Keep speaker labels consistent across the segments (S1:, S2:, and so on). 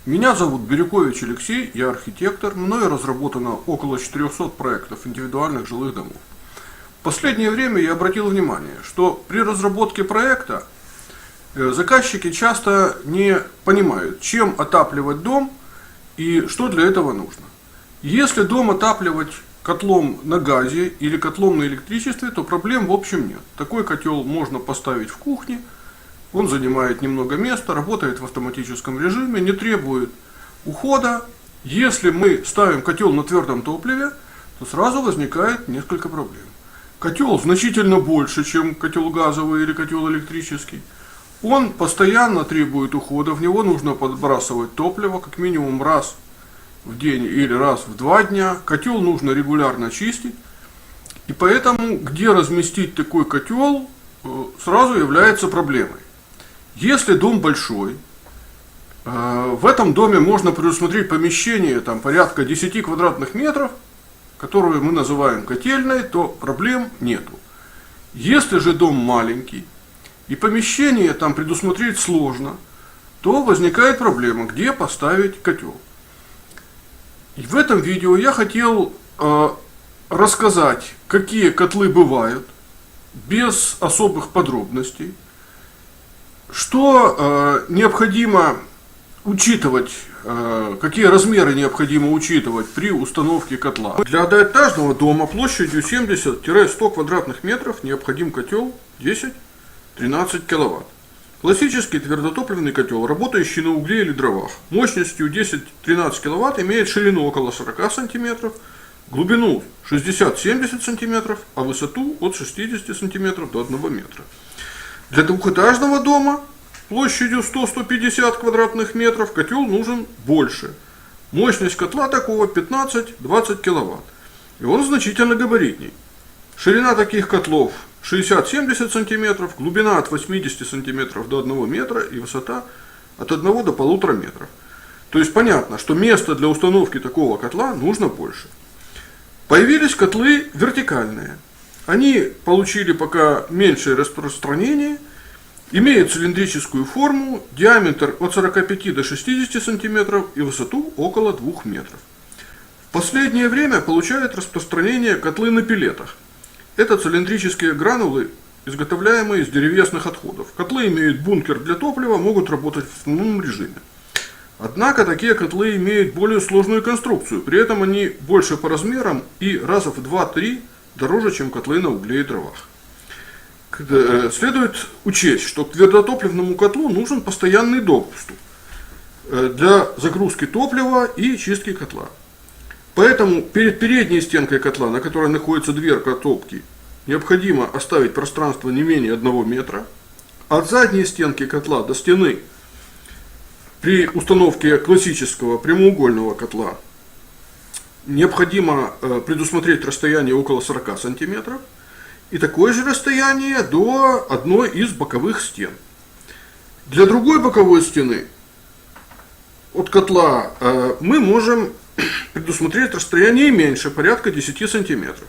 S1: Меня зовут Бирюкович Алексей, я архитектор, мною разработано около 400 проектов индивидуальных жилых домов. В последнее время я обратил внимание, что при разработке проекта заказчики часто не понимают, чем отапливать дом и что для этого нужно. Если дом отапливать котлом на газе или котлом на электричестве, то проблем в общем нет. Такой котел можно поставить в кухне. Он занимает немного места, работает в автоматическом режиме, не требует ухода. Если мы ставим котел на твердом топливе, то сразу возникает несколько проблем. Котел значительно больше, чем котел газовый или котел электрический. Он постоянно требует ухода, в него нужно подбрасывать топливо как минимум раз в день или раз в 2 дня. Котел нужно регулярно чистить. И поэтому, где разместить такой котел, сразу является проблемой. Если дом большой, в этом доме можно предусмотреть помещение порядка 10 квадратных метров, которые мы называем котельной, то проблем нету. Если же дом маленький и помещение предусмотреть сложно, то возникает проблема, где поставить котел. И в этом видео я хотел рассказать, какие котлы бывают, без особых подробностей. Что необходимо учитывать, какие размеры необходимо учитывать при установке котла. Для одноэтажного дома площадью 70-100 квадратных метров необходим котел 10-13 киловатт. Классический твердотопливный котел, работающий на угле или дровах, мощностью 10-13 киловатт, имеет ширину около 40 сантиметров, глубину 60-70 сантиметров, а высоту от 60 сантиметров до 1 метра. Для двухэтажного дома площадью 100-150 квадратных метров котел нужен больше. Мощность котла такого 15-20 киловатт. И он значительно габаритней. Ширина таких котлов 60-70 сантиметров, глубина от 80 сантиметров до 1 метра и высота от 1 до 1,5 метров. То есть понятно, что места для установки такого котла нужно больше. Появились котлы вертикальные. Они получили пока меньшее распространение, имеют цилиндрическую форму, диаметр от 45 до 60 сантиметров и высоту около 2 метров. В последнее время получают распространение котлы на пеллетах. Это цилиндрические гранулы, изготовляемые из деревесных отходов. Котлы имеют бункер для топлива, могут работать в основном режиме. Однако такие котлы имеют более сложную конструкцию, при этом они больше по размерам и раза в 2-3 дороже, чем котлы на угле и дровах. Следует учесть, что к твердотопливному котлу нужен постоянный доступ для загрузки топлива и чистки котла. Поэтому перед передней стенкой котла, на которой находится дверка топки, необходимо оставить пространство не менее 1 метра. От задней стенки котла до стены при установке классического прямоугольного котла необходимо предусмотреть расстояние около 40 сантиметров и такое же расстояние до одной из боковых стен. Для другой боковой стены от котла мы можем предусмотреть расстояние меньше, порядка 10 сантиметров.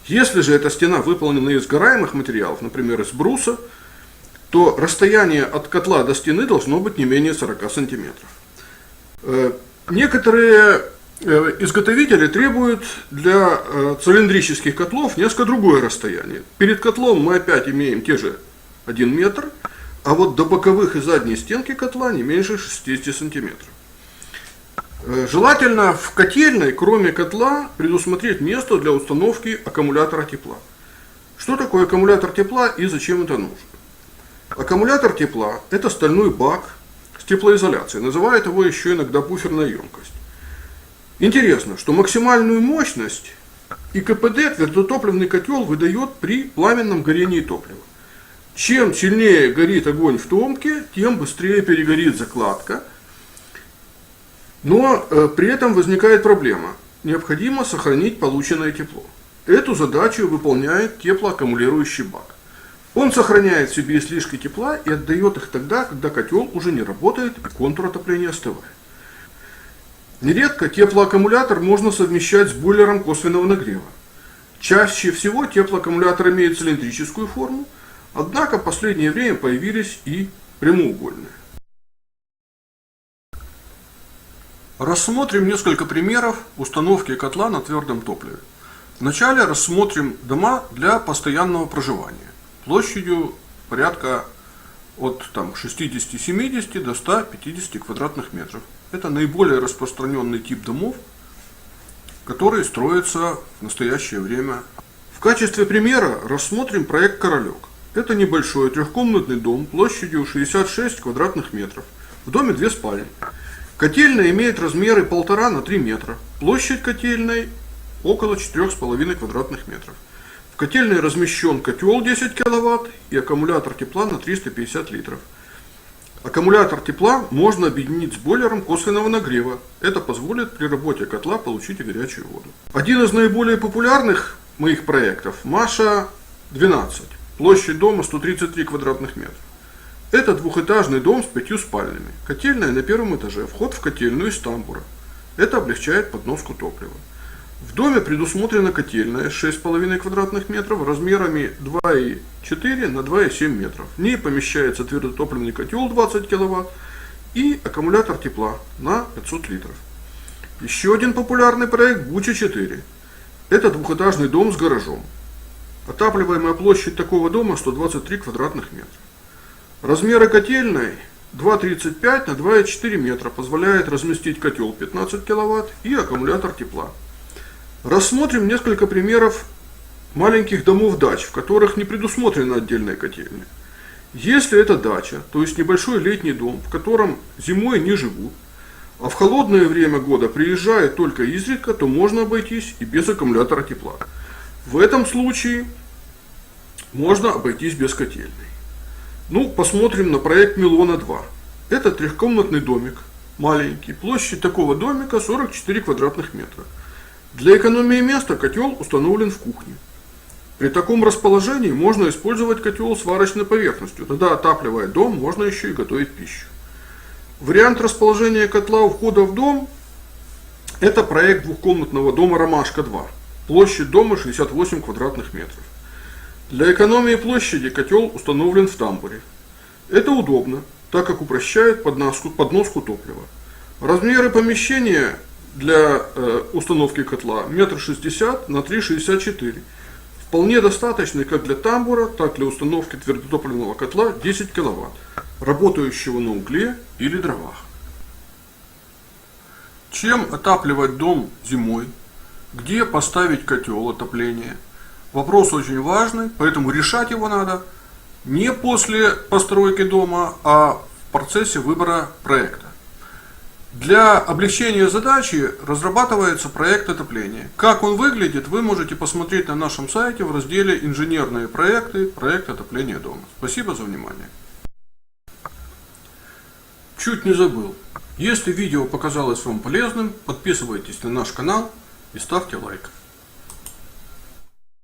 S1: Если же эта стена выполнена из сгораемых материалов, например, из бруса, то расстояние от котла до стены должно быть не менее 40 сантиметров. Некоторые изготовители требуют для цилиндрических котлов несколько другое расстояние. Перед котлом мы опять имеем те же 1 метр, а вот до боковых и задней стенки котла не меньше 60 сантиметров. Желательно в котельной, кроме котла, предусмотреть место для установки аккумулятора тепла. Что такое аккумулятор тепла и зачем это нужно? Аккумулятор тепла – это стальной бак с теплоизоляцией. Называют его еще иногда буферная емкость. Интересно, что максимальную мощность и КПД твердотопливный котел выдает при пламенном горении топлива. Чем сильнее горит огонь в топке, тем быстрее перегорит закладка. Но при этом возникает проблема. Необходимо сохранить полученное тепло. Эту задачу выполняет теплоаккумулирующий бак. Он сохраняет в себе излишки тепла и отдает их тогда, когда котел уже не работает и контур отопления остывает. Нередко теплоаккумулятор можно совмещать с бойлером косвенного нагрева. Чаще всего теплоаккумулятор имеет цилиндрическую форму, однако в последнее время появились и прямоугольные. Рассмотрим несколько примеров установки котла на твердом топливе. Вначале рассмотрим дома для постоянного проживания площадью порядка от 60-70 до 150 квадратных метров. Это наиболее распространенный тип домов, которые строятся в настоящее время. В качестве примера рассмотрим проект «Королек». Это небольшой трехкомнатный дом площадью 66 квадратных метров. В доме 2 спальни. Котельная имеет размеры 1,5 на 3 метра. Площадь котельной около 4,5 квадратных метров. В котельной размещен котел 10 киловатт и аккумулятор тепла на 350 литров. Аккумулятор тепла можно объединить с бойлером косвенного нагрева. Это позволит при работе котла получить и горячую воду. Один из наиболее популярных моих проектов – Маша-12. Площадь дома 133 квадратных метра. Это двухэтажный дом с 5 спальнями. Котельная на первом этаже, вход в котельную из тамбура. Это облегчает подноску топлива. В доме предусмотрена котельная 6,5 квадратных метров размерами 2,4 на 2,7 метров. В ней помещается твердотопливный котел 20 киловатт и аккумулятор тепла на 500 литров. Еще один популярный проект Буча-4. Это двухэтажный дом с гаражом. Отапливаемая площадь такого дома 123 квадратных метра. Размеры котельной 2,35 на 2,4 метра позволяет разместить котел 15 киловатт и аккумулятор тепла. Рассмотрим несколько примеров маленьких домов-дач, в которых не предусмотрена отдельная котельная. Если это дача, то есть небольшой летний дом, в котором зимой не живут, а в холодное время года приезжают только изредка, то можно обойтись и без аккумулятора тепла. В этом случае можно обойтись без котельной. Посмотрим на проект Милона-2. Это трехкомнатный домик, маленький. Площадь такого домика 44 квадратных метра. Для экономии места котел установлен в кухне. При таком расположении можно использовать котел с варочной поверхностью. Тогда, отапливая дом, можно еще и готовить пищу. Вариант расположения котла у входа в дом – это проект двухкомнатного дома «Ромашка-2». Площадь дома 68 квадратных метров. Для экономии площади котел установлен в тамбуре. Это удобно, так как упрощает подноску топлива. Размеры помещения для установки котла 1,60 м на 3,64 м. Вполне достаточны как для тамбура, так и для установки твердотопливного котла 10 киловатт, работающего на угле или дровах. Чем отапливать дом зимой? Где поставить котел отопления? Вопрос очень важный, поэтому решать его надо не после постройки дома, а в процессе выбора проекта. Для облегчения задачи разрабатывается проект отопления. Как он выглядит, вы можете посмотреть на нашем сайте в разделе «Инженерные проекты. Проект отопления дома». Спасибо за внимание. Чуть не забыл. Если видео показалось вам полезным, подписывайтесь на наш канал и ставьте лайк.